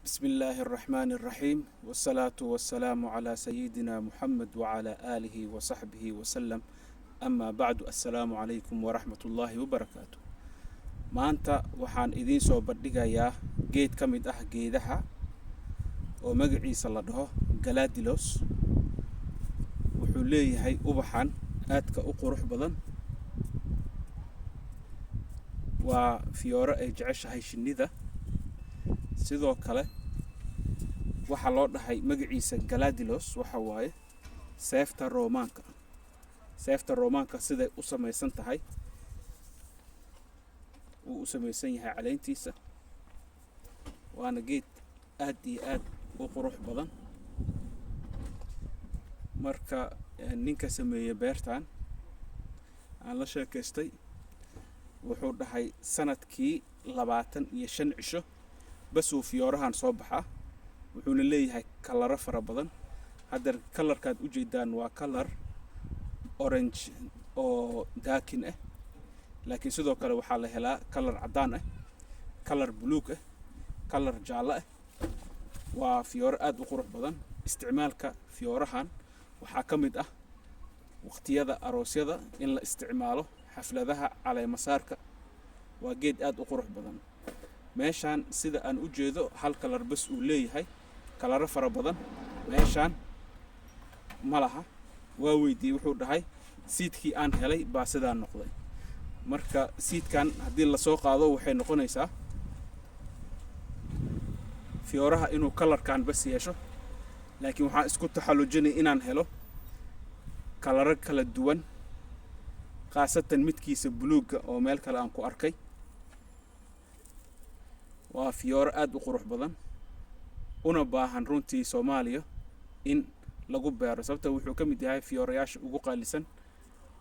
بسم الله الرحمن الرحيم والصلاة والسلام على سيدنا محمد وعلى آله وصحبه وسلم. أما بعد، السلام عليكم ورحمة الله وبركاته. maanta waxaan idiin soo bandhigayaa geed ka mid ah geedaha oo magaciisa la dhaho Gladiolus. wuxuu leeyahay ubaxan aadka u qurux badan. waa fiyoore ay jeceshahay shinnida. sidoo kale waxa loo dhahay magaciisa Gladiolus waxa waaye seefta Roomaanka. seefta Roomaanka siday u samaysan tahay uu u samaysan yahay caleentiisa. waana geed aad iyo aad u qurux badan. marka ninka sameeyay beertan aan la sheekaystay wuxuu dhahay sanadkii 25 cisho bas uu fiyoorahan soo baxaa. wuxuuna leeyahay kalaro fara badan. hadda kalarkaad u jeedaan waa kalar orange oo daakin ah, laakiin sidoo kale waxaa la helaa kalar cadaan ah, kalar buluug ah, kalar jaalle ah. waa fiyoore aad u qurux badan. isticmaalka fiyoorahan waxaa ka mid ah waqtiyada aroosyada in la isticmaalo, xafladaha caleemasaarka. waa geed aad u qurux badan. meeshaan sida aan u jeedo hal kalar bas uu leeyahay, kalaro fara badan meeshaan ma laha. waa weydii wuxuu dhahay siidkii aan helay baa sidaa noqday. marka siidkan haddii la soo qaado waxay noqonaysaa fiyooraha inuu kalarkan bas yeesho, laakiin waxaan isku taxallujinay inaan helo kalaro kala duwan, khaasatan midkiisa buluugga oo meel kale aan ku arkay. waa fiyoore aad u qurux badan una baahan runtii Soomaaliya in lagu beero, sababtoo wuxuu ka mid yahay fiyoorayaasha ugu qaalisan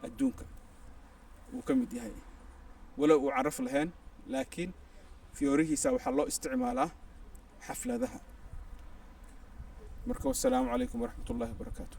adduunka. uu ka mid yahay walow uu caraf lahayn, laakiin fiyoorihiisa waxaa loo isticmaalaa xafladaha. marka wassalaamu calaykum waraxmatullaahi wabarakaatuh.